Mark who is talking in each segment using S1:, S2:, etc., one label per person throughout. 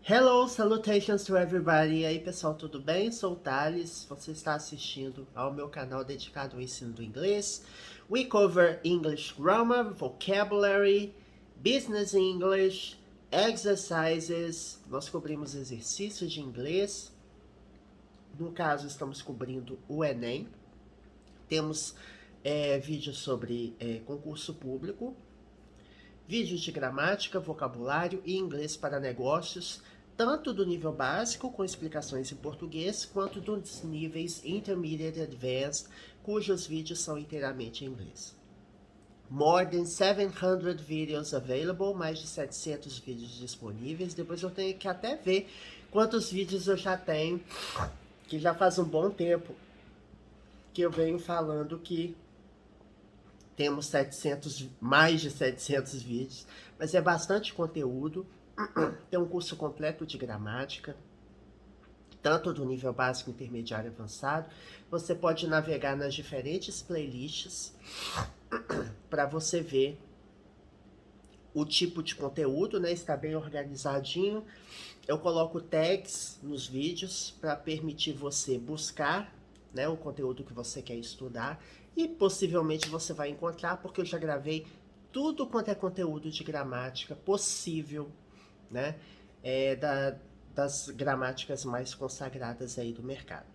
S1: Hello, salutations to everybody. E aí, pessoal, tudo bem? Sou o Thales. Você está assistindo ao meu canal dedicado ao ensino do inglês. We cover English grammar, vocabulary, business English, exercises. Nós cobrimos exercícios de inglês. No caso, estamos cobrindo o Enem. Temos vídeos sobre concurso público, vídeos de gramática, vocabulário e inglês para negócios, tanto do nível básico, com explicações em português, quanto dos níveis Intermediate e Advanced, cujos vídeos são inteiramente em inglês. More than 700 videos available, mais de 700 vídeos disponíveis. Depois eu tenho que até ver quantos vídeos eu já tenho, que já faz um bom tempo que eu venho falando que temos mais de 700 vídeos, mas é bastante conteúdo. Tem um curso completo de gramática, tanto do nível básico, intermediário e avançado. Você pode navegar nas diferentes playlists para você ver o tipo de conteúdo, né? Está bem organizadinho. Eu coloco tags nos vídeos para permitir você buscar, né, o conteúdo que você quer estudar, e possivelmente você vai encontrar, porque eu já gravei tudo quanto é conteúdo de gramática possível, né, das gramáticas mais consagradas aí do mercado.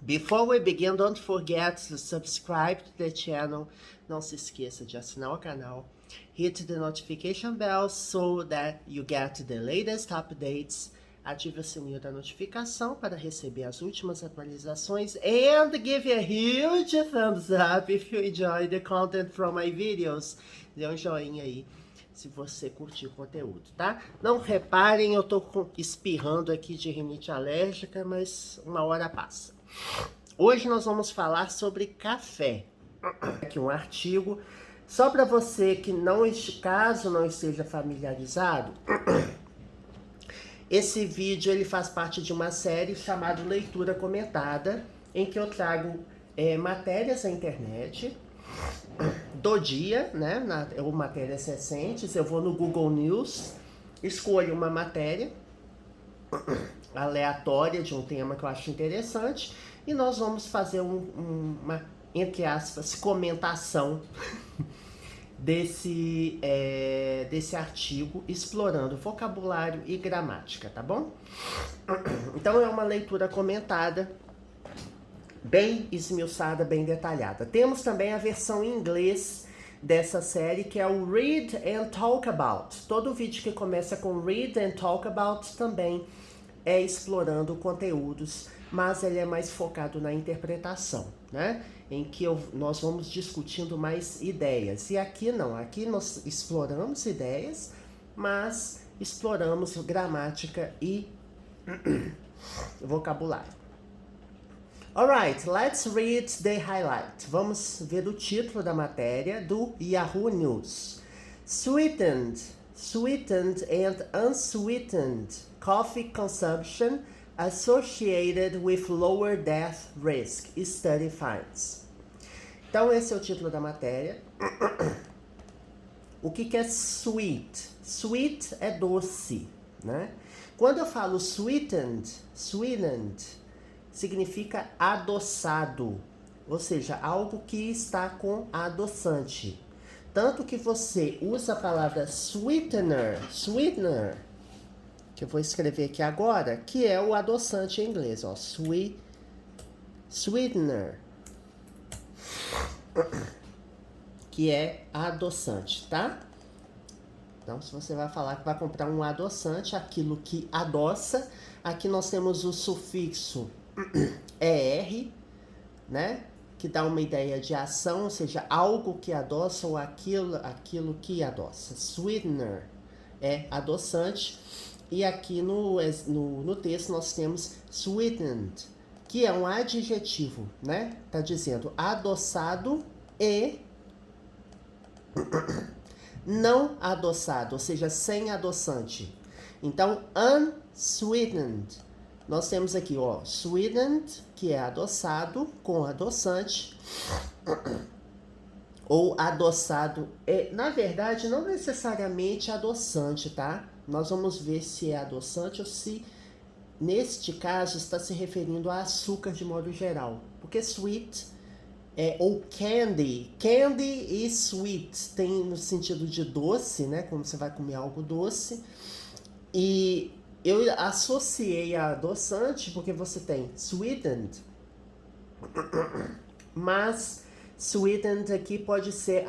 S1: Before we begin, don't forget to subscribe to the channel. Não se esqueça de assinar o canal. Hit the notification bell so that you get the latest updates. Ative o sininho da notificação para receber as últimas atualizações. And give a huge thumbs up if you enjoy the content from my videos. Dê um joinha aí se você curtir o conteúdo, tá? Não reparem, eu tô espirrando aqui de rinite alérgica, mas uma hora passa. Hoje nós vamos falar sobre café. Aqui um artigo, só para você que caso não esteja familiarizado, esse vídeo ele faz parte de uma série chamada Leitura Comentada, em que eu trago matérias na internet do dia, né, ou matérias recentes. Eu vou no Google News, escolho uma matéria aleatória de um tema que eu acho interessante e nós vamos fazer uma, entre aspas, comentação desse artigo, explorando vocabulário e gramática, tá bom? Então é uma leitura comentada, bem esmiuçada, bem detalhada. Temos também a versão em inglês dessa série, que é o Read and Talk About. Todo vídeo que começa com Read and Talk About também é explorando conteúdos, mas ele é mais focado na interpretação, né? Em que nós vamos discutindo mais ideias. E aqui não, aqui nós exploramos ideias, mas exploramos gramática e vocabulário. Alright, let's read the highlight. Vamos ver o título da matéria do Yahoo News. Sweetened and unsweetened coffee consumption associated with lower death risk, study finds. Então esse é o título da matéria. O que é sweet? Sweet é doce, né? Quando eu falo sweetened significa adoçado, ou seja, algo que está com adoçante. Tanto que você usa a palavra sweetener, que eu vou escrever aqui agora, que é o adoçante em inglês, ó, sweetener, que é adoçante, tá? Então, se você vai falar que vai comprar um adoçante, aquilo que adoça, aqui nós temos o sufixo ER, né? Que dá uma ideia de ação, ou seja, algo que adoça ou aquilo que adoça. Sweetener é adoçante. E aqui no texto nós temos sweetened, que é um adjetivo, né? Tá dizendo adoçado e não adoçado, ou seja, sem adoçante. Então, unsweetened. Nós temos aqui, ó, sweetened, que é adoçado com adoçante, ou adoçado, na verdade, não necessariamente adoçante, tá? nós vamos ver se é adoçante ou se, neste caso, está se referindo a açúcar de modo geral. Porque sweet ou candy. Candy e sweet tem no sentido de doce, né? Como você vai comer algo doce. E eu associei a adoçante porque você tem sweetened, mas sweetened aqui pode ser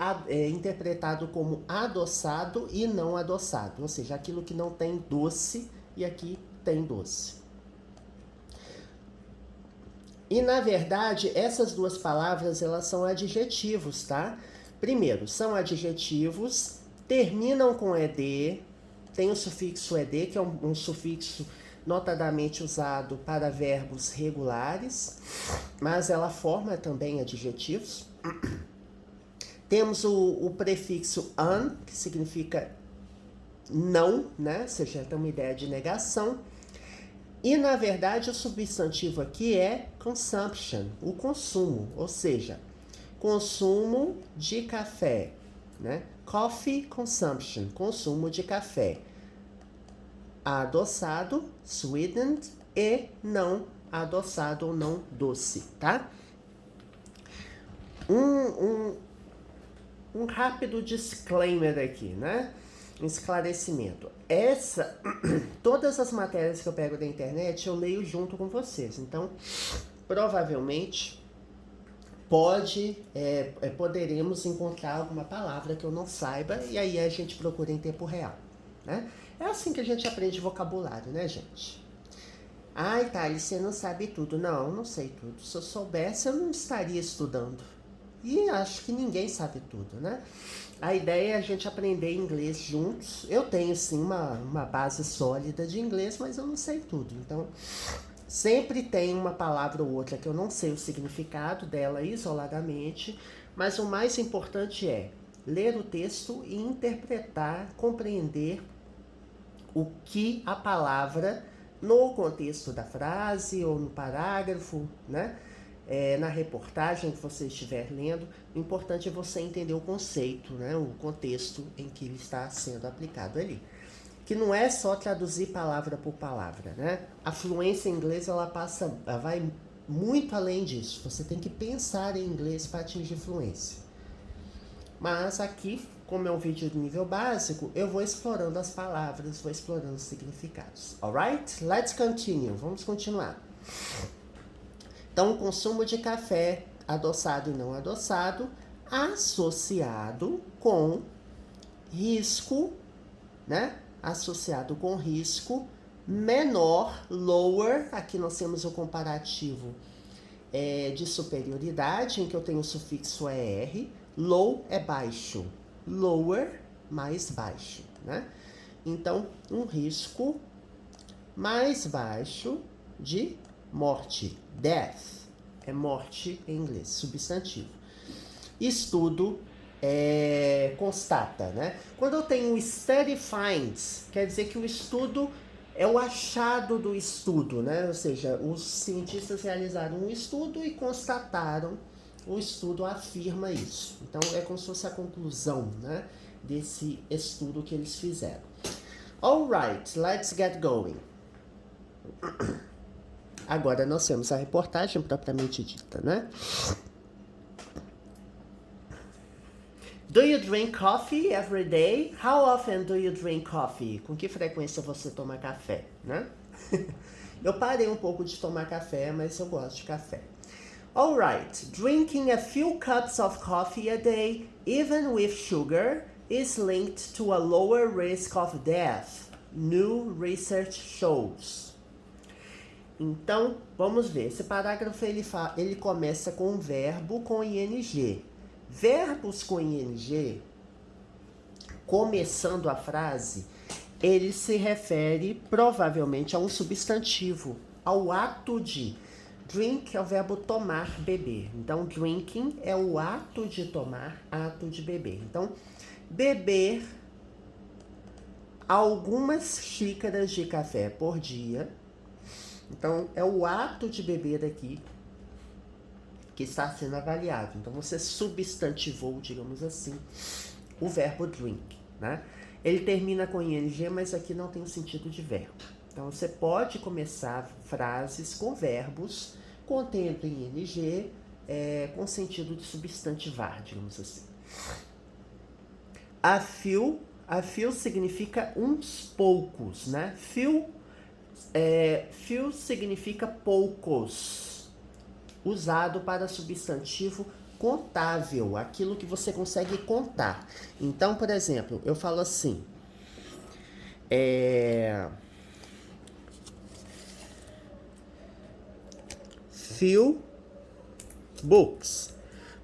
S1: interpretado como adoçado e não adoçado, ou seja, aquilo que não tem doce e aqui tem doce. E na verdade, essas duas palavras, elas são adjetivos, tá? Primeiro, são adjetivos, terminam com ed, tem o sufixo ed, que é um sufixo notadamente usado para verbos regulares, mas ela forma também adjetivos. Temos o prefixo an, que significa não, né? Ou seja, tem uma ideia de negação. E, na verdade, o substantivo aqui é consumption, o consumo, ou seja, consumo de café, né? Coffee consumption, consumo de café. Adoçado, sweetened, e não adoçado ou não doce, tá? Um rápido disclaimer aqui, né? Um esclarecimento. Todas as matérias que eu pego da internet eu leio junto com vocês. Então, provavelmente, poderemos encontrar alguma palavra que eu não saiba e aí a gente procura em tempo real, né? É assim que a gente aprende vocabulário, né, gente? Ai, Thales, você não sabe tudo. Não, eu não sei tudo. Se eu soubesse, eu não estaria estudando. E acho que ninguém sabe tudo, né? A ideia é a gente aprender inglês juntos. Eu tenho, sim, uma base sólida de inglês, mas eu não sei tudo. Então, sempre tem uma palavra ou outra que eu não sei o significado dela isoladamente, mas o mais importante é ler o texto e interpretar, compreender o que a palavra, no contexto da frase ou no parágrafo, né? Na reportagem que você estiver lendo, o importante é você entender o conceito, né? O contexto em que ele está sendo aplicado ali. Que não é só traduzir palavra por palavra, né? A fluência em inglês, ela vai muito além disso. Você tem que pensar em inglês para atingir fluência. Mas aqui, como é um vídeo de nível básico, eu vou explorando as palavras, vou explorando os significados. Alright? Let's continue. Vamos continuar. Então, o consumo de café adoçado e não adoçado, associado com risco, né? Associado com risco menor, lower. Aqui nós temos o comparativo de superioridade, em que eu tenho o sufixo ER. Low é baixo, lower, mais baixo, né? Então, um risco mais baixo de morte. Death é morte em inglês, substantivo. Estudo constata, né? Quando eu tenho study finds, quer dizer que o estudo é o achado do estudo, né? Ou seja, os cientistas realizaram um estudo e constataram, o estudo afirma isso. Então, é como se fosse a conclusão, né, desse estudo que eles fizeram. Alright, let's get going. Agora nós temos a reportagem propriamente dita, né? Do you drink coffee every day? How often do you drink coffee? Com que frequência você toma café, né? Eu parei um pouco de tomar café, mas eu gosto de café. Alright, drinking a few cups of coffee a day, even with sugar, is linked to a lower risk of death, new research shows. Então, vamos ver. Esse parágrafo ele começa com um verbo com ing. Verbos com ing, começando a frase, ele se refere provavelmente a um substantivo, ao ato de. Drink é o verbo tomar, beber. Então, drinking é o ato de tomar, ato de beber. Então, beber algumas xícaras de café por dia. Então, é o ato de beber aqui que está sendo avaliado. Então, você substantivou, digamos assim, o verbo drink, né? Ele termina com ing, mas aqui não tem o sentido de verbo. Então, você pode começar frases com verbos contendo ing com sentido de substantivar, digamos assim. A few significa uns poucos, né? Few significa poucos, usado para substantivo contável, aquilo que você consegue contar. Então, por exemplo, eu falo assim, few books,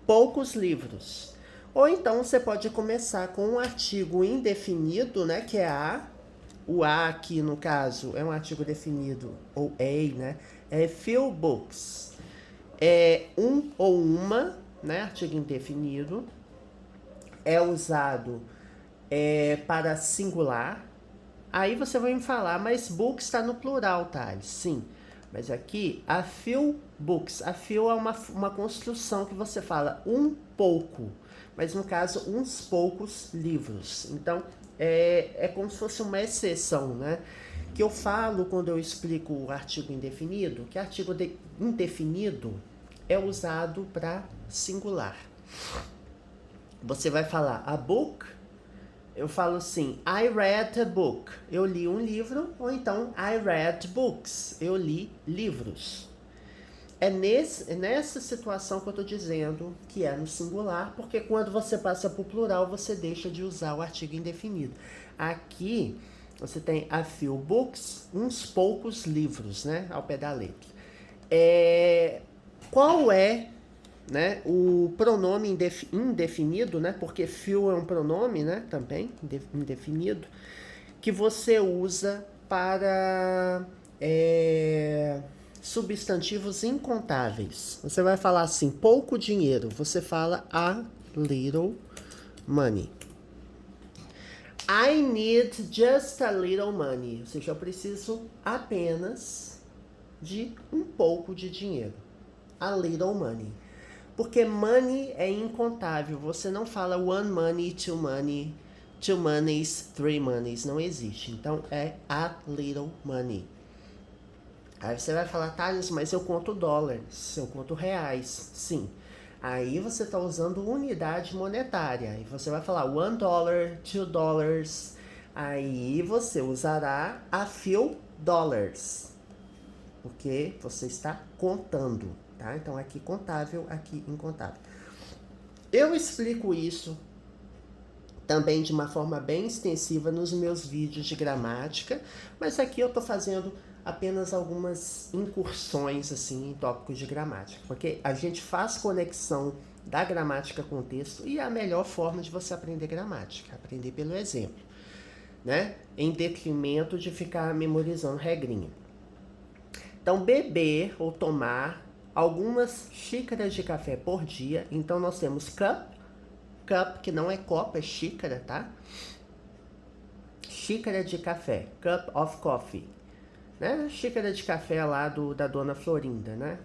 S1: poucos livros. Ou então você pode começar com um artigo indefinido, né, que é o a aqui no caso é um artigo definido, ou a, né, é few books. É um ou uma, né, artigo indefinido, é usado para singular. Aí você vai me falar, mas books está no plural, Thales. Sim, mas aqui, a few books. A few é uma construção que você fala um pouco, mas no caso, uns poucos livros. Então, é como se fosse uma exceção, né? Que eu falo quando eu explico o artigo indefinido, que artigo indefinido é usado para singular. Você vai falar a book, eu falo assim, I read a book, eu li um livro, ou então I read books, eu li livros. É nessa situação que eu estou dizendo que é no singular, porque quando você passa para o plural, você deixa de usar o artigo indefinido. Aqui, você tem a few books, uns poucos livros, né, ao pé da letra. Qual é, né, o pronome indefinido, né, porque few é um pronome, né, também, indefinido, que você usa para substantivos incontáveis. Você vai falar assim, pouco dinheiro, você fala a little money. I need just a little money, ou seja, eu preciso apenas de um pouco de dinheiro. A little money. Porque money é incontável. Você não fala one money, two monies, three monies. Não existe. Então, é a little money. Aí você vai falar, Thales, mas eu conto dólares, eu conto reais. Sim. Aí você está usando unidade monetária. Aí você vai falar $1, $2. Aí você usará a few dollars. Porque você está contando, tá? Então aqui contável, aqui incontável. Eu explico isso também de uma forma bem extensiva nos meus vídeos de gramática, mas aqui eu tô fazendo apenas algumas incursões assim em tópicos de gramática, porque a gente faz conexão da gramática com o texto e é a melhor forma de você aprender gramática, aprender pelo exemplo, né? Em detrimento de ficar memorizando regrinha. Então, beber ou tomar algumas xícaras de café por dia. Então, nós temos cup, que não é copo, é xícara, tá? Xícara de café, cup of coffee. Né? Xícara de café lá da Dona Florinda, né?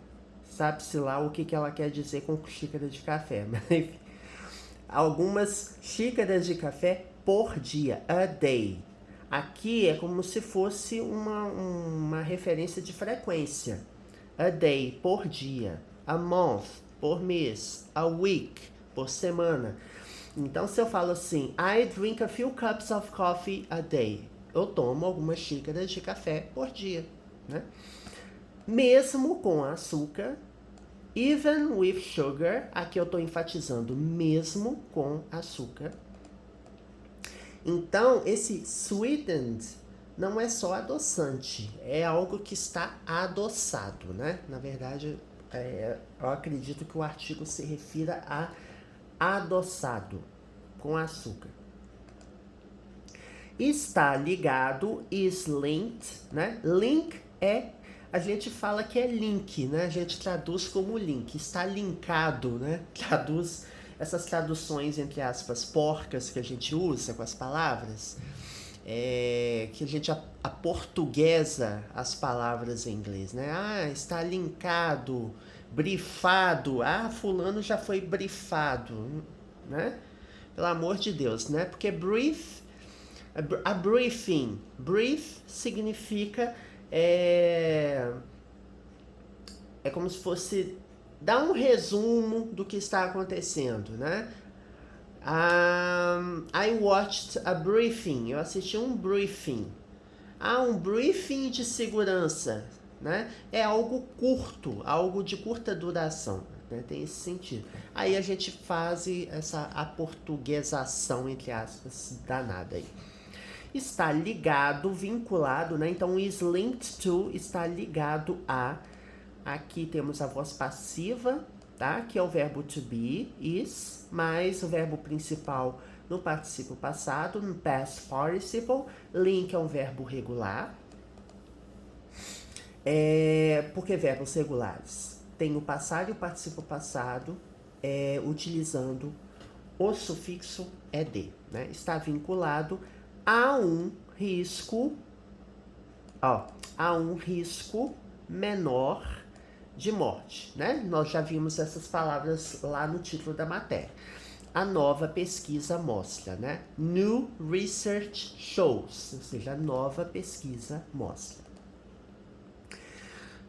S1: Sabe-se lá o que ela quer dizer com xícara de café. Mas, enfim, algumas xícaras de café por dia, a day. Aqui é como se fosse uma referência de frequência. A day, por dia. A month, por mês. A week, por semana. Então, se eu falo assim, I drink a few cups of coffee a day. Eu tomo algumas xícaras de café por dia, né? Mesmo com açúcar, even with sugar, aqui eu estou enfatizando mesmo com açúcar. Então, esse sweetened não é só adoçante, é algo que está adoçado, né? Na verdade, eu acredito que o artigo se refira a adoçado, com açúcar. Está ligado, is linked, né? Link a gente fala que é link, né? A gente traduz como link, está linkado, né? Traduz essas traduções, entre aspas, porcas que a gente usa com as palavras, que a gente aportuguesa as palavras em inglês, né? Ah, está linkado, brifado, ah, fulano já foi brifado, né? Pelo amor de Deus, né? Porque brief A briefing. Brief significa é como se fosse dar um resumo do que está acontecendo, né? I watched a briefing. Eu assisti um briefing. Um briefing de segurança, né? É algo curto, algo de curta duração, né? Tem esse sentido. Aí a gente faz essa aportuguesação, entre aspas, danada aí. Está ligado, vinculado, né? Então, is linked to está ligado a. Aqui temos a voz passiva, tá? Que é o verbo to be, is, mais o verbo principal no particípio passado, no past participle. Link é um verbo regular. Por que verbos regulares? Tem o passado e o particípio passado utilizando o sufixo ed, né? Está vinculado a um risco, a um risco menor de morte, né? Nós já vimos essas palavras lá no título da matéria. A nova pesquisa mostra, né? New research shows, ou seja, a nova pesquisa mostra.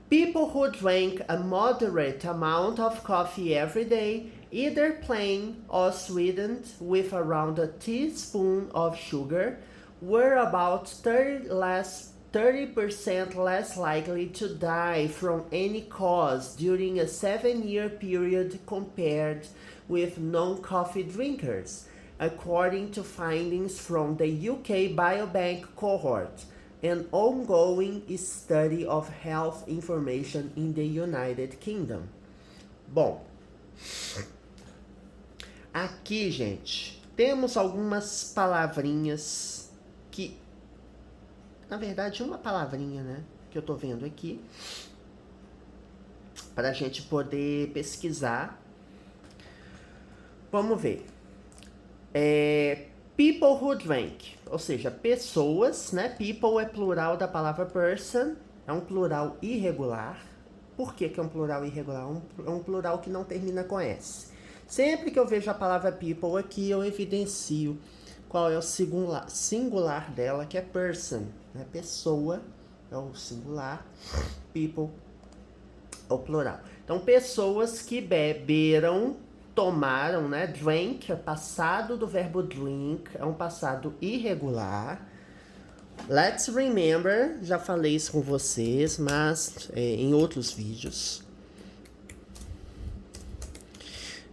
S1: People who drank a moderate amount of coffee every day, either plain or sweetened with around a teaspoon of sugar, were about 30% less likely to die from any cause during a 7-year period compared with non-coffee drinkers, according to findings from the UK Biobank cohort, an ongoing study of health information in the United Kingdom. Bom, aqui, gente, temos algumas palavrinhas que, na verdade, uma palavrinha, né, que eu tô vendo aqui, para a gente poder pesquisar. Vamos ver. People who drank, ou seja, pessoas, né? People é plural da palavra person, é um plural irregular. Por que é um plural irregular? É um plural que não termina com S. Sempre que eu vejo a palavra people aqui, eu evidencio qual é o singular dela, que é person, né? Pessoa é o singular, people é o plural. Então, pessoas que beberam, tomaram, né? Drank é passado do verbo drink, é um passado irregular. Let's remember, já falei isso com vocês, mas em outros vídeos.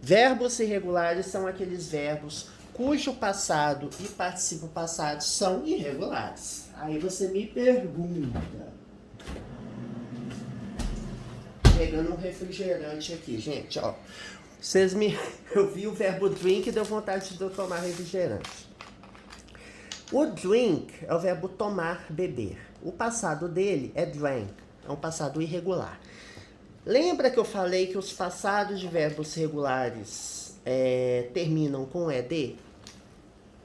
S1: Verbos irregulares são aqueles verbos cujo passado e particípio passado são irregulares. Aí você me pergunta. Pegando um refrigerante aqui, gente, ó. Eu vi o verbo drink e deu vontade de eu tomar refrigerante. O drink é o verbo tomar, beber. O passado dele é drank, é um passado irregular. Lembra que eu falei que os passados de verbos regulares terminam com ed?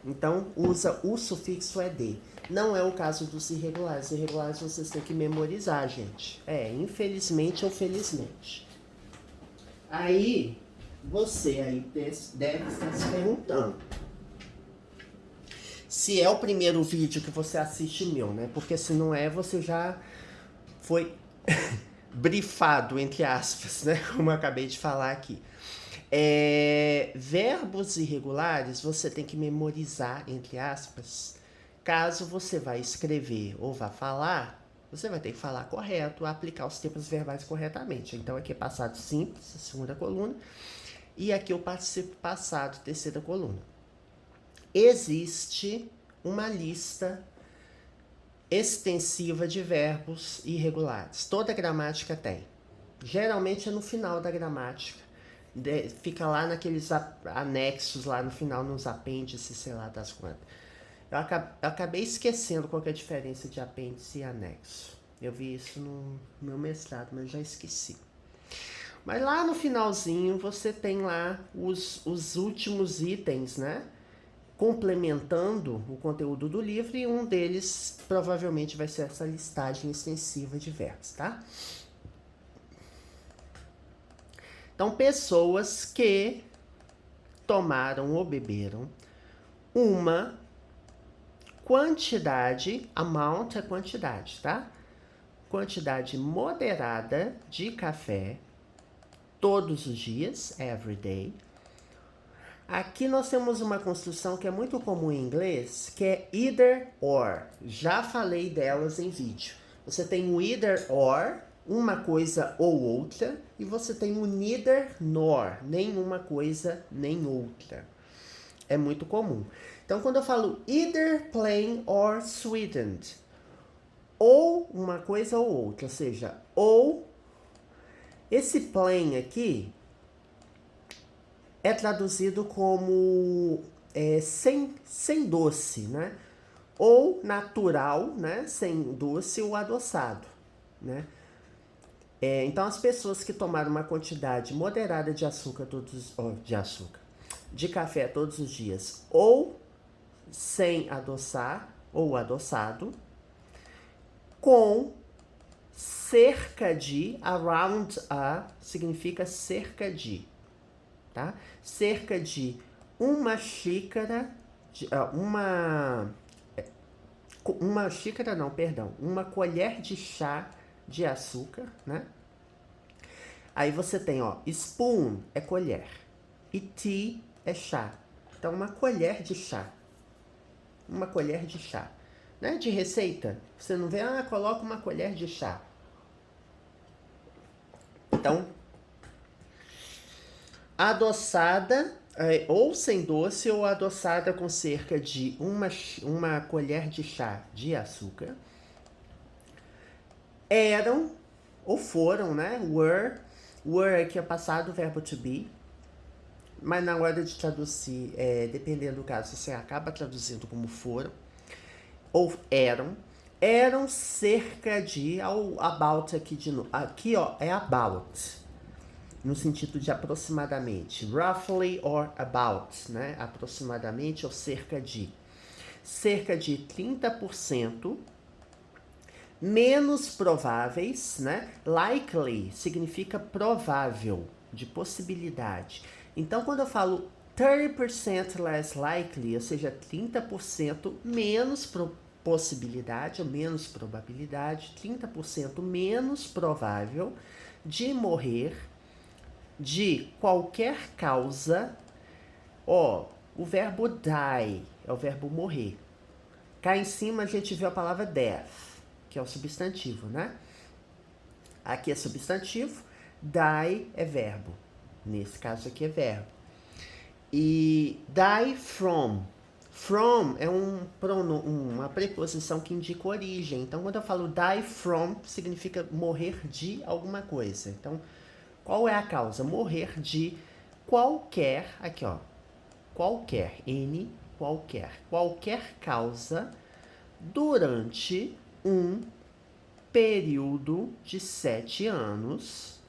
S1: Então, usa o sufixo ed. Não é o caso dos irregulares. Irregulares vocês têm que memorizar, gente. Infelizmente ou felizmente. Aí, você aí deve estar se perguntando se é o primeiro vídeo que você assiste meu, né? Porque se não é, você já foi brifado, entre aspas, né? Como eu acabei de falar aqui. Verbos irregulares você tem que memorizar, entre aspas. Caso você vá escrever ou vá falar, você vai ter que falar correto, aplicar os tempos verbais corretamente. Então aqui é passado simples, a segunda coluna, e aqui o particípio passado, terceira coluna. Existe uma lista extensiva de verbos irregulares. Toda gramática tem. Geralmente é no final da gramática. Fica lá naqueles anexos, lá no final, nos apêndices, sei lá das quantas. Eu acabei esquecendo qual que é a diferença de apêndice e anexo. Eu vi isso no meu mestrado, mas já esqueci. Mas lá no finalzinho você tem lá os últimos itens, né? Complementando o conteúdo do livro, e um deles provavelmente vai ser essa listagem extensiva de verbos, tá? Então, pessoas que tomaram ou beberam uma quantidade, amount é quantidade, tá? Quantidade moderada de café todos os dias, every day. Aqui nós temos uma construção que é muito comum em inglês, que é either or. Já falei delas em vídeo. Você tem o either or, uma coisa ou outra, e você tem o neither nor, nem uma coisa nem outra. É muito comum. Então, quando eu falo either plain or sweetened, ou uma coisa ou outra, ou seja, ou esse plain aqui é traduzido como sem doce, né? Ou natural, né? Sem doce ou adoçado, né? Então, as pessoas que tomaram uma quantidade moderada de açúcar de café todos os dias, ou sem adoçar ou adoçado, com cerca de, around a significa cerca de, tá? Cerca de uma xícara, uma xícara não, perdão, uma colher de chá de açúcar, né? Aí você tem, ó, spoon é colher e tea é chá. Então, uma colher de chá. Uma colher de chá. Né? De receita. Você não vê, coloca uma colher de chá. Então, adoçada, ou sem doce, ou adoçada com cerca de uma colher de chá de açúcar. Eram, ou foram, né? Were aqui é passado, o verbo to be. Mas na hora de traduzir, dependendo do caso, você acaba traduzindo como foram. Ou eram cerca de, about aqui de novo. Aqui, ó, é about, no sentido de aproximadamente. Roughly or about, né? Aproximadamente ou cerca de. Cerca de 30% menos prováveis, né? Likely significa provável, de possibilidade. Então, quando eu falo 30% less likely, ou seja, 30% menos possibilidade, ou menos probabilidade, 30% menos provável de morrer de qualquer causa. Ó, o verbo die é o verbo morrer. Cá em cima a gente vê a palavra death, que é o substantivo, né? Aqui é substantivo, die é verbo. Nesse caso aqui é verbo. E die from. From é uma preposição que indica origem. Então, quando eu falo die from, significa morrer de alguma coisa. Então, qual é a causa? Morrer de qualquer, aqui ó, qualquer, qualquer causa durante um período de 7 anos,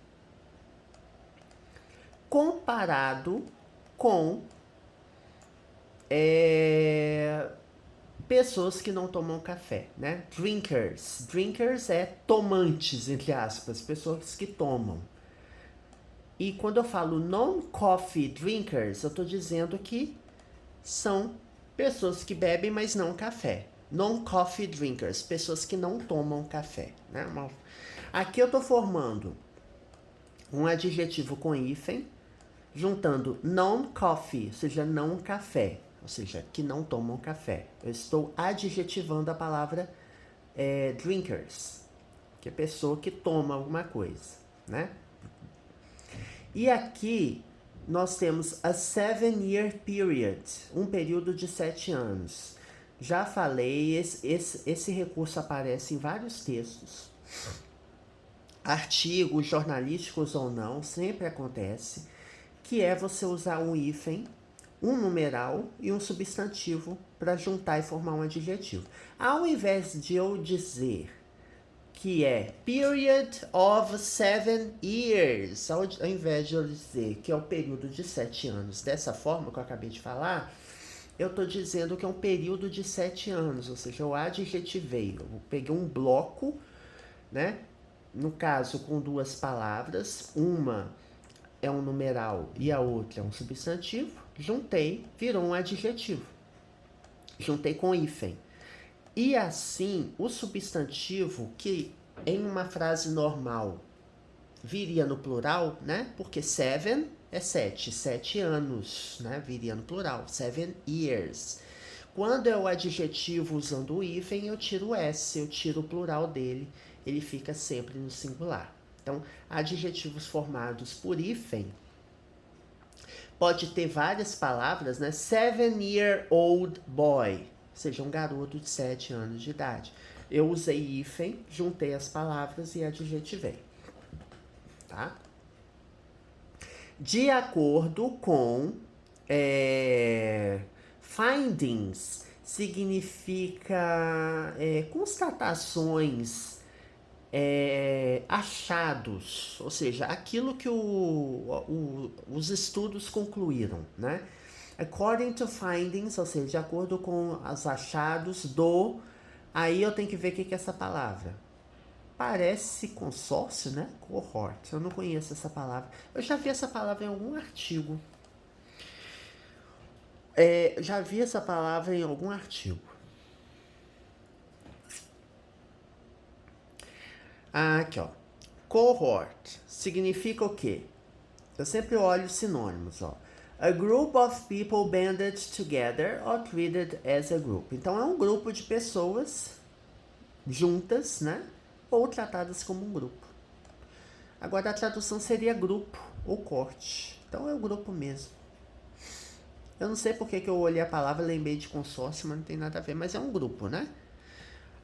S1: comparado com pessoas que não tomam café, né? Drinkers. Drinkers é tomantes, entre aspas, pessoas que tomam. E quando eu falo non-coffee drinkers, eu estou dizendo que são pessoas que bebem, mas não café. Non-coffee drinkers, pessoas que não tomam café, né? Aqui eu estou formando um adjetivo com hífen, juntando non-coffee, ou seja, não café, ou seja, que não tomam café. Eu estou adjetivando a palavra drinkers, que é pessoa que toma alguma coisa, né? E aqui nós temos a 7-year period, um período de 7 anos. Já falei, esse recurso aparece em vários textos, artigos jornalísticos ou não, sempre acontece, que é você usar um hífen, um numeral e um substantivo para juntar e formar um adjetivo. Ao invés de eu dizer que é period of 7 years, ao invés de eu dizer que é o período de 7 anos, dessa forma que eu acabei de falar, eu estou dizendo que é um período de 7 anos, ou seja, eu adjetivei, eu peguei um bloco, né? No caso, com duas palavras, uma é um numeral e a outra é um substantivo, juntei, virou um adjetivo. Juntei com hífen. E assim, o substantivo que em uma frase normal viria no plural, né? Porque 7 é 7 anos, né? Viria no plural, 7 years. Quando é o adjetivo usando o hífen, eu tiro o S, eu tiro o plural dele, ele fica sempre no singular. Então, adjetivos formados por hífen pode ter várias palavras, né? 7-year-old boy, ou seja, um garoto de 7 anos de idade. Eu usei hífen, juntei as palavras e adjetivei. Tá? De acordo com findings, significa constatações, achados, ou seja, aquilo que os estudos concluíram, né? According to findings, ou seja, de acordo com os achados do... Aí eu tenho que ver o que é essa palavra. Parece consórcio, né? Cohort. Eu não conheço essa palavra. Eu já vi essa palavra em algum artigo. Já vi essa palavra em algum artigo. Aqui, ó. Cohort significa o quê? Eu sempre olho os sinônimos, ó. A group of people banded together or treated as a group. Então é um grupo de pessoas juntas, né? Ou tratadas como um grupo. Agora a tradução seria grupo ou corte. Então é o grupo mesmo. Eu não sei porque que eu olhei a palavra e lembrei de consórcio, mas não tem nada a ver. Mas é um grupo, né?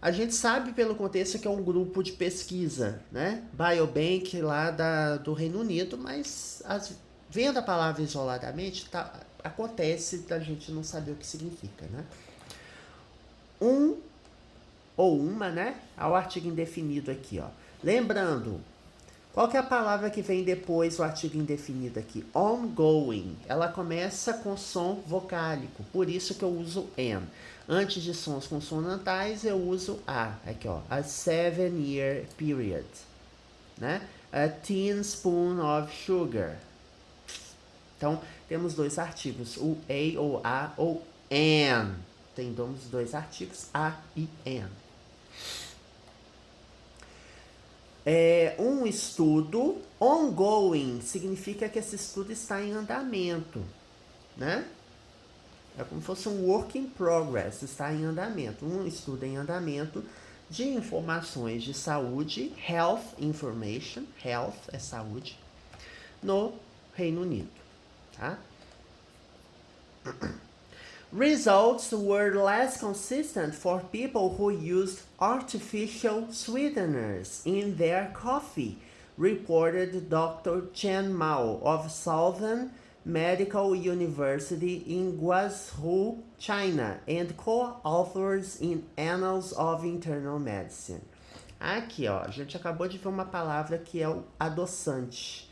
S1: A gente sabe pelo contexto que é um grupo de pesquisa, né? Biobank lá do Reino Unido, mas vendo a palavra isoladamente, acontece da gente não saber o que significa, né? Um ou uma, né? Ao artigo indefinido aqui, ó. Lembrando, qual que é a palavra que vem depois do artigo indefinido aqui? Ongoing. Ela começa com som vocálico, por isso que eu uso am. Antes de sons consonantais, eu uso a. Aqui, ó. A 7-year period. Né? A teaspoon of sugar. Então, temos dois artigos, o a ou a ou an. Tem dois artigos, a e an. Um estudo ongoing significa que esse estudo está em andamento, né? É como se fosse um work in progress, está em andamento. Um estudo em andamento de informações de saúde, health information, health é saúde, no Reino Unido, tá? Results were less consistent for people who used artificial sweeteners in their coffee, reported Dr. Chen Mao of Southern Medical University in Guangzhou, China, and co-authors in Annals of Internal Medicine. Aqui, ó, a gente acabou de ver uma palavra que é o adoçante.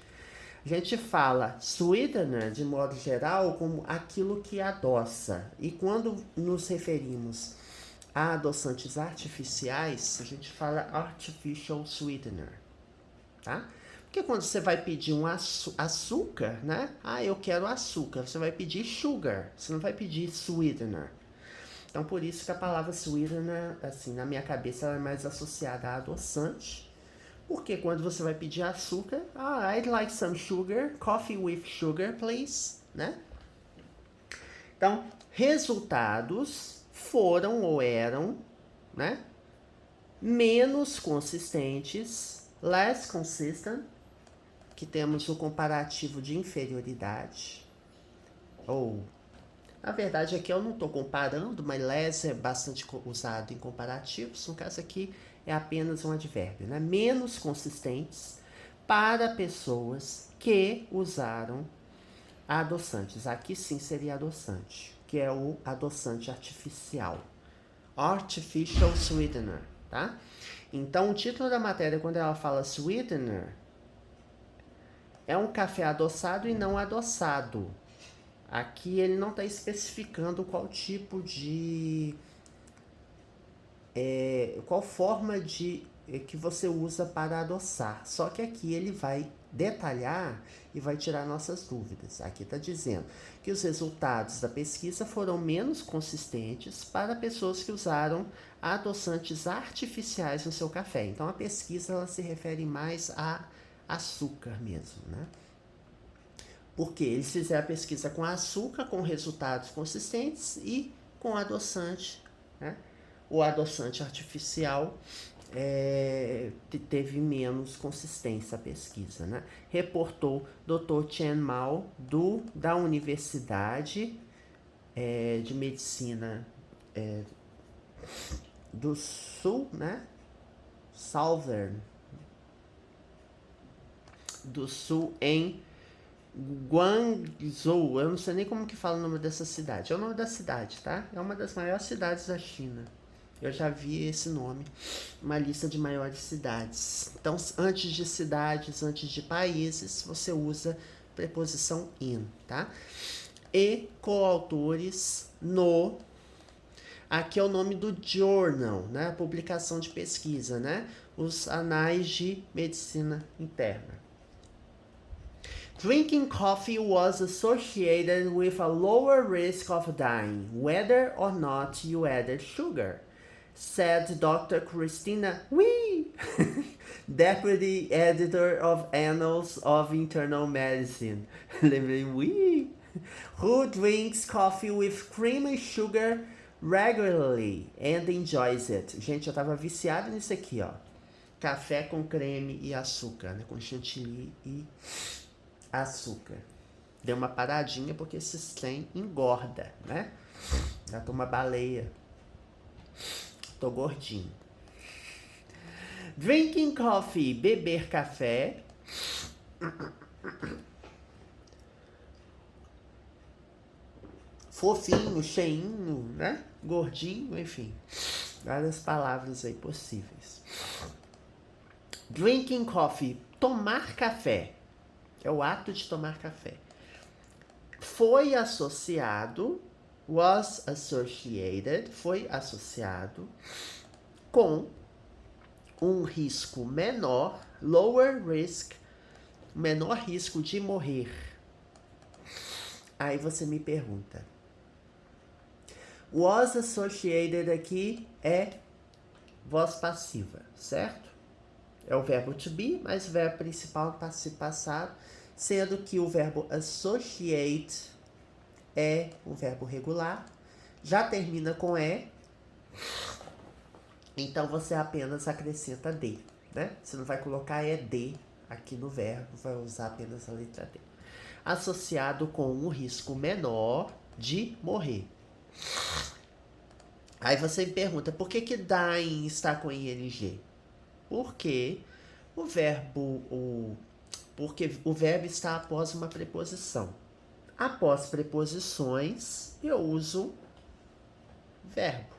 S1: A gente fala sweetener, de modo geral, como aquilo que adoça. E quando nos referimos a adoçantes artificiais, a gente fala artificial sweetener, tá? Porque quando você vai pedir um açúcar, né? Ah, eu quero açúcar. Você vai pedir sugar, você não vai pedir sweetener. Então, por isso que a palavra sweetener, assim, na minha cabeça, ela é mais associada a adoçante. Porque quando você vai pedir açúcar, I'd like some sugar, coffee with sugar, please, né? Então, resultados foram ou eram, né? Menos consistentes, less consistent, que temos o comparativo de inferioridade, ou, na verdade aqui eu não estou comparando, mas less é bastante usado em comparativos, no caso aqui é apenas um advérbio, né? Menos consistentes para pessoas que usaram adoçantes. Aqui sim seria adoçante, que é o adoçante artificial. Artificial sweetener, tá? Então, o título da matéria, quando ela fala sweetener, é um café adoçado e não adoçado. Aqui ele não está especificando qual tipo de... qual forma de que você usa para adoçar. Só que aqui ele vai detalhar e vai tirar nossas dúvidas. Aqui está dizendo que os resultados da pesquisa foram menos consistentes para pessoas que usaram adoçantes artificiais no seu café. Então a pesquisa ela se refere mais a açúcar mesmo, né? Porque eles fizeram a pesquisa com açúcar, com resultados consistentes e com adoçante, né? O adoçante artificial teve menos consistência a pesquisa, né? Reportou Dr. Chen Mao da Universidade de Medicina do Sul, né? Southern do Sul em Guangzhou. Eu não sei nem como que fala o nome dessa cidade. É o nome da cidade, tá? É uma das maiores cidades da China. Eu já vi esse nome, uma lista de maiores cidades. Então, antes de cidades, antes de países, você usa preposição in, tá? E coautores no... Aqui é o nome do journal, né? A publicação de pesquisa, né? Os anais de medicina interna. Drinking coffee was associated with a lower risk of dying, whether or not you added sugar, said Dr. Christina Wee, deputy editor of Annals of Internal Medicine. Lembrei, Wee, who drinks coffee with cream and sugar regularly and enjoys it. Gente, eu tava viciado nisso aqui, ó. Café com creme e açúcar, né? Com chantilly e açúcar. Deu uma paradinha porque esse trem engorda, né? Já tô uma baleia. Tô gordinho. Drinking coffee, beber café. Fofinho, cheinho, né? Gordinho, enfim. Várias palavras aí possíveis. Drinking coffee, tomar café. É o ato de tomar café. Foi associado, foi associado com um risco menor, lower risk, menor risco de morrer. Aí você me pergunta. Was associated aqui é voz passiva, certo? É o verbo to be, mas o verbo principal é participo passado, sendo que o verbo associate é um verbo regular, já termina com e, então você apenas acrescenta D, né? Você não vai colocar ED aqui no verbo, vai usar apenas a letra D. Associado com um risco menor de morrer. Aí você me pergunta, por que dying está com ing? Porque o verbo está após uma preposição. Após preposições, eu uso verbo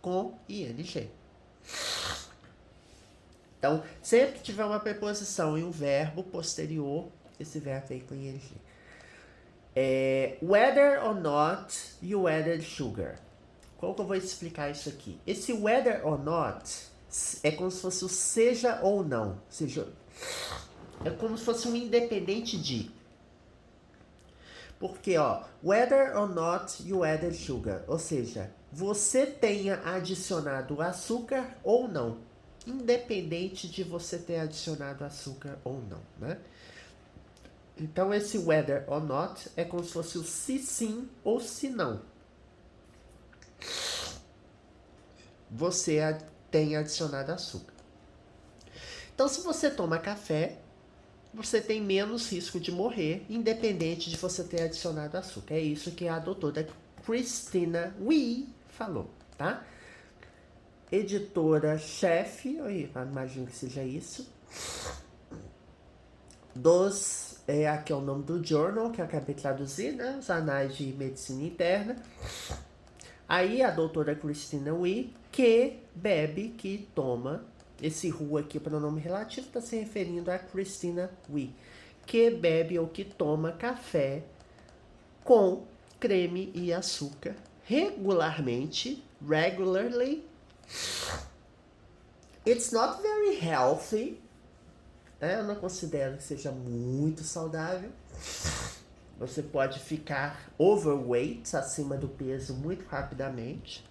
S1: com ing. Então, sempre que tiver uma preposição e um verbo posterior, esse verbo vem com ing. Whether or not you added sugar. Como que eu vou explicar isso aqui? Esse whether or not é como se fosse o seja ou não. É como se fosse um independente de. Porque, ó, whether or not you added sugar. Ou seja, você tenha adicionado açúcar ou não. Independente de você ter adicionado açúcar ou não, né? Então, esse whether or not é como se fosse o se sim ou se não. Você tem adicionado açúcar. Então, se você toma café, você tem menos risco de morrer, independente de você ter adicionado açúcar. É isso que a doutora Christina Wee falou, tá? Editora-chefe, imagino que seja isso, aqui é o nome do journal, que eu acabei de traduzir, né? Os anais de medicina interna. Aí a doutora Christina Wee, que bebe, que toma, esse who aqui, pronome relativo, está se referindo a Christina Wee, que bebe ou que toma café com creme e açúcar regularly, It's not very healthy. Eu não considero que seja muito saudável. Você pode ficar overweight, acima do peso, muito rapidamente.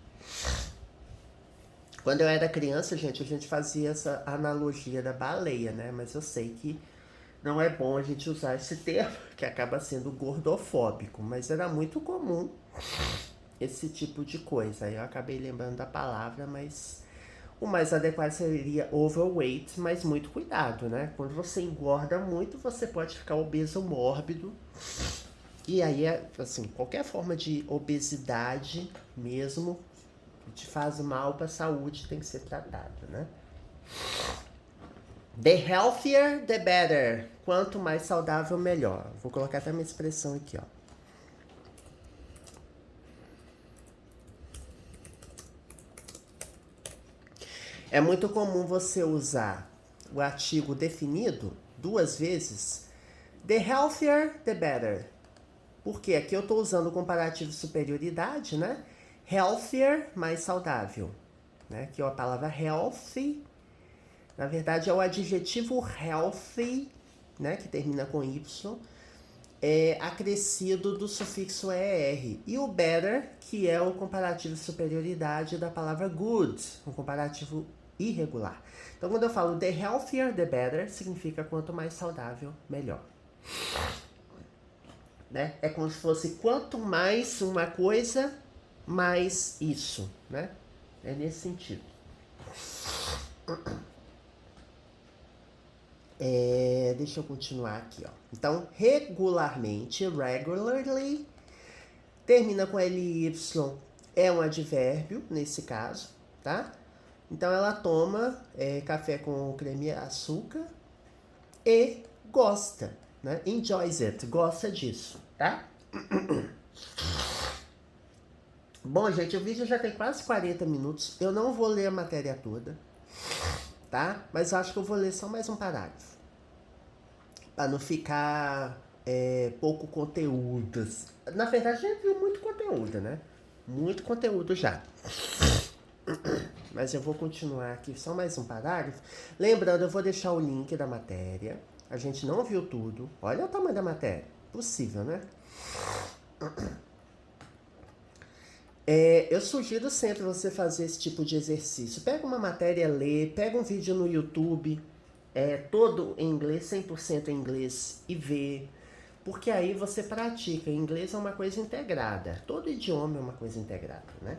S1: Quando eu era criança, gente, a gente fazia essa analogia da baleia, né? Mas eu sei que não é bom a gente usar esse termo, que acaba sendo gordofóbico. Mas era muito comum esse tipo de coisa. Aí eu acabei lembrando da palavra, mas o mais adequado seria overweight, mas muito cuidado, né? Quando você engorda muito, você pode ficar obeso mórbido. E aí, assim, qualquer forma de obesidade mesmo te faz mal para a saúde, tem que ser tratado, né? The healthier, the better. Quanto mais saudável, melhor. Vou colocar até minha expressão aqui, ó. É muito comum você usar o artigo definido 2 vezes. The healthier, the better. Porque aqui eu estou usando o comparativo de superioridade, né? Healthier, mais saudável. Né? Que é a palavra healthy. Na verdade, é o adjetivo healthy, né? Que termina com Y. Acrescido do sufixo ER. E o better, que é o comparativo de superioridade da palavra good. Um comparativo irregular. Então, quando eu falo the healthier, the better, significa quanto mais saudável, melhor. Né? É como se fosse quanto mais uma coisa, mais isso, né? É nesse sentido. Deixa eu continuar aqui, ó. Então, regularmente, regularly, termina com ly, é um advérbio, nesse caso, tá? Então, ela toma café com creme e açúcar e gosta, né? Enjoys it, gosta disso, tá? Bom, gente, o vídeo já tem quase 40 minutos. Eu não vou ler a matéria toda, tá? Mas eu acho que eu vou ler só mais um parágrafo. Pra não ficar pouco conteúdo. Na verdade, já viu muito conteúdo, né? Muito conteúdo já. Mas eu vou continuar aqui só mais um parágrafo. Lembrando, eu vou deixar o link da matéria. A gente não viu tudo. Olha o tamanho da matéria. Possível, né? Eu sugiro sempre você fazer esse tipo de exercício. Pega uma matéria, lê, pega um vídeo no YouTube, todo em inglês, 100% em inglês, e vê. Porque aí você pratica. Inglês é uma coisa integrada. Todo idioma é uma coisa integrada, né?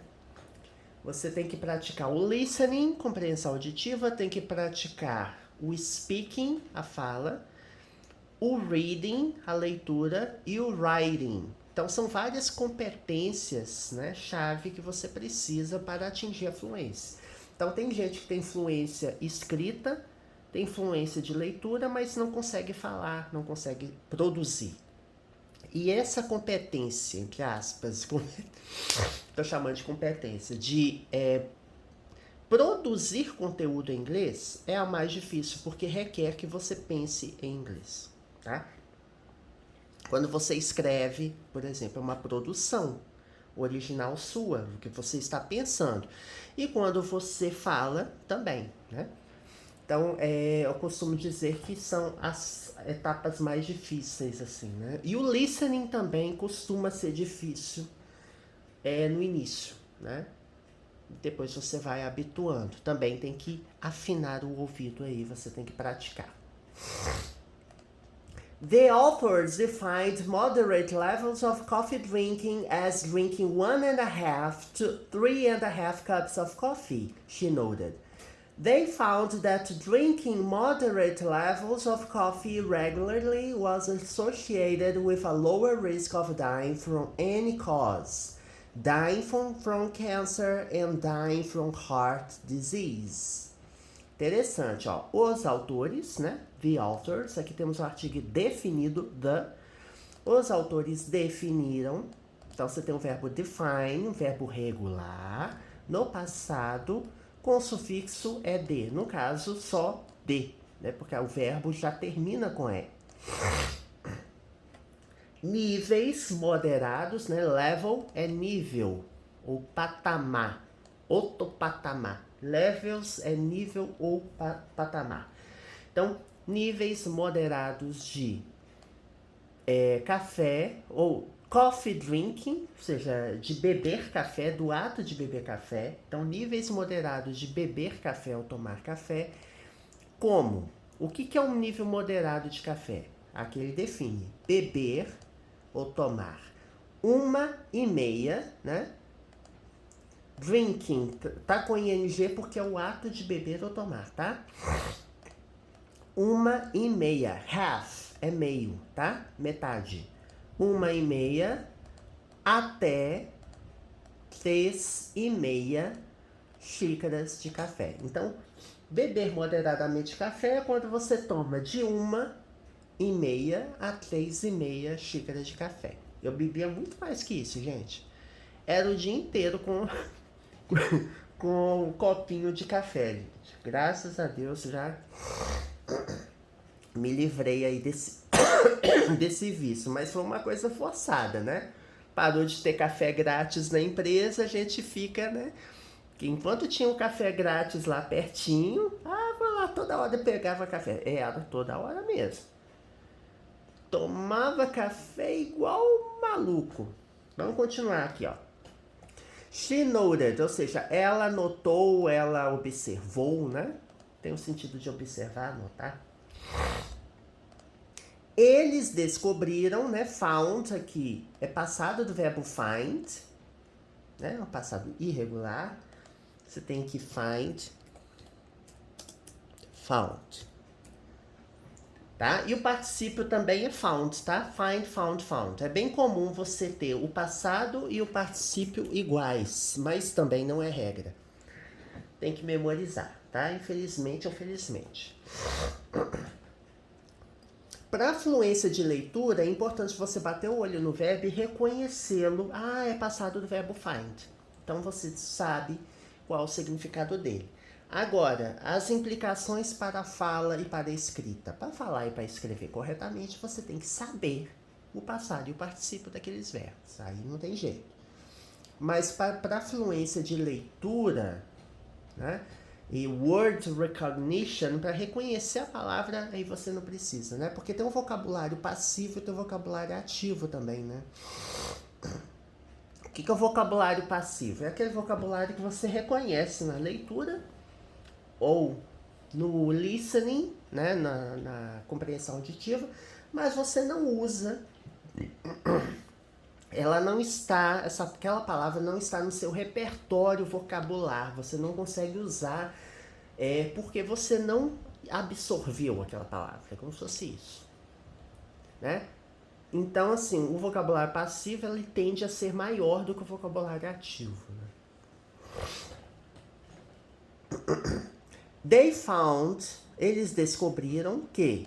S1: Você tem que praticar o listening, compreensão auditiva, tem que praticar o speaking, a fala, o reading, a leitura, e o writing. Então, são várias competências, né, chave que você precisa para atingir a fluência. Então, tem gente que tem fluência escrita, tem fluência de leitura, mas não consegue falar, não consegue produzir. E essa competência, entre aspas, estou chamando de competência, de produzir conteúdo em inglês é a mais difícil, porque requer que você pense em inglês, tá? Quando você escreve, por exemplo, é uma produção original sua, o que você está pensando. E quando você fala, também, né? Então, eu costumo dizer que são as etapas mais difíceis, assim, né? E o listening também costuma ser difícil no início, né? Depois você vai habituando. Também tem que afinar o ouvido aí, você tem que praticar. The authors defined moderate levels of coffee drinking as drinking 1.5 to 3.5 cups of coffee, she noted. They found that drinking moderate levels of coffee regularly was associated with a lower risk of dying from any cause, dying from cancer and dying from heart disease. Interessante, ó. Os autores, né? The authors, aqui temos o artigo definido, the. Os autores definiram. Então, você tem o verbo define, um verbo regular, no passado, com o sufixo ed. No caso, só de, né? Porque o verbo já termina com e. Níveis moderados, né? Level é nível, ou patamar, outro patamar, Levels é nível ou patamar. Então, níveis moderados de café ou coffee drinking, ou seja, de beber café, do ato de beber café. Então, níveis moderados de beber café ou tomar café. Como? O que é um nível moderado de café? Aqui ele define: beber ou tomar 1,5, né? Drinking, tá com ing porque é o ato de beber ou tomar, tá? 1,5, half é meio, tá? Metade. 1,5 até 3,5 xícaras de café. Então, beber moderadamente café é quando você toma de 1,5 a 3,5 xícaras de café. Eu bebia muito mais que isso, gente. Era o dia inteiro com um copinho de café, gente. Graças a Deus já me livrei aí desse vício, mas foi uma coisa forçada, né? Parou de ter café grátis na empresa, a gente fica, né? Que enquanto tinha um café grátis lá pertinho, vou lá toda hora pegava café. Era toda hora mesmo. Tomava café igual maluco. Vamos continuar aqui, ó. She noted, ou seja, ela notou, ela observou, né? Tem o sentido de observar, notar. Eles descobriram, né? Found aqui é passado do verbo find, né? É um passado irregular. Você tem que find, found. Tá? E o particípio também é found, tá? Find, found, found. É bem comum você ter o passado e o particípio iguais, mas também não é regra. Tem que memorizar, tá? Infelizmente ou felizmente. Para fluência de leitura, é importante você bater o olho no verbo e reconhecê-lo. É passado do verbo find. Então você sabe qual o significado dele. Agora, as implicações para a fala e para a escrita. Para falar e para escrever corretamente, você tem que saber o passado e o particípio daqueles verbos. Aí não tem jeito. Mas para a fluência de leitura, né? E word recognition, para reconhecer a palavra, aí você não precisa, né? Porque tem um vocabulário passivo e tem um vocabulário ativo também, né? O que é o vocabulário passivo? É aquele vocabulário que você reconhece na leitura ou no listening, né? Na compreensão auditiva, mas você não usa. Ela não está, aquela palavra não está no seu repertório vocabular, você não consegue usar porque você não absorveu aquela palavra, é como se fosse isso, né? Então, assim, o vocabulário passivo ele tende a ser maior do que o vocabulário ativo, né? They found, eles descobriram que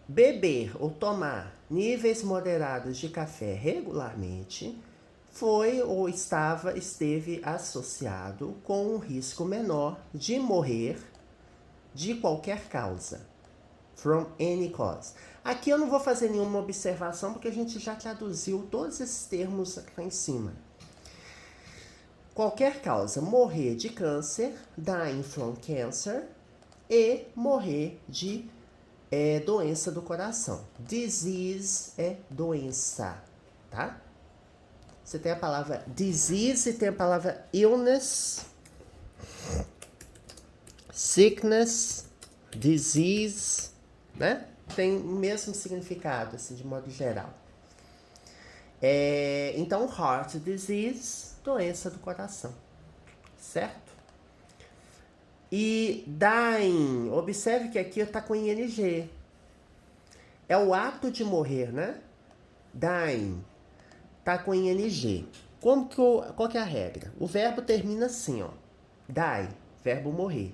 S1: beber ou tomar níveis moderados de café regularmente foi ou esteve associado com um risco menor de morrer de qualquer causa. From any cause. Aqui eu não vou fazer nenhuma observação porque a gente já traduziu todos esses termos lá em cima. Qualquer causa, morrer de câncer, dying from cancer, e morrer de doença do coração. Disease é doença, tá? Você tem a palavra disease e tem a palavra illness, sickness, disease, né? Tem o mesmo significado, assim, de modo geral. Então, heart disease, doença do coração, certo? E dying, observe que aqui está com ing. É o ato de morrer, né? Dying, tá com ing. Qual que é a regra? O verbo termina assim, ó. Die, verbo morrer.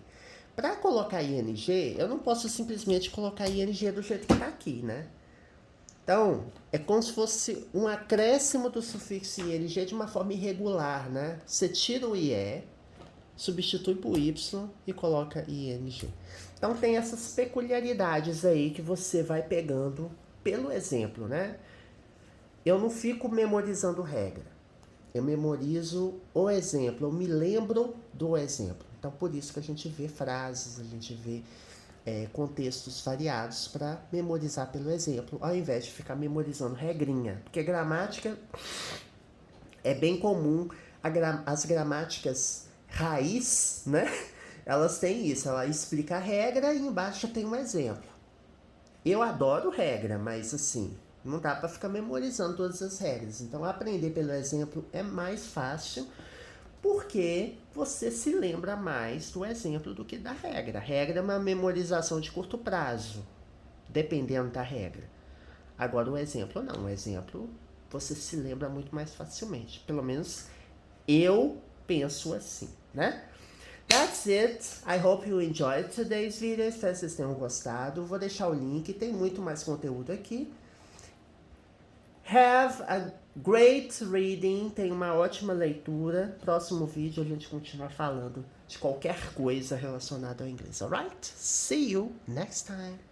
S1: Para colocar ing, eu não posso simplesmente colocar ing do jeito que tá aqui, né? Então, é como se fosse um acréscimo do sufixo ing de uma forma irregular, né? Você tira o ie, substitui por y e coloca ing. Então tem essas peculiaridades aí que você vai pegando pelo exemplo, né? Eu não fico memorizando regra. Eu memorizo o exemplo, eu me lembro do exemplo. Então, por isso que a gente vê frases, a gente vê contextos variados para memorizar pelo exemplo, ao invés de ficar memorizando regrinha. Porque gramática é bem comum, as gramáticas raiz, né? Elas têm isso, ela explica a regra e embaixo tem um exemplo. Eu adoro regra, mas assim, não dá para ficar memorizando todas as regras. Então, aprender pelo exemplo é mais fácil, porque você se lembra mais do exemplo do que da regra. A regra é uma memorização de curto prazo, dependendo da regra. Agora, o exemplo não. O exemplo você se lembra muito mais facilmente. Pelo menos eu penso assim, né? That's it. I hope you enjoyed today's video. Espero que vocês tenham gostado. Vou deixar o link. Tem muito mais conteúdo aqui. Have a great reading. Tenha uma ótima leitura. Próximo vídeo a gente continua falando de qualquer coisa relacionada ao inglês. Alright? See you next time.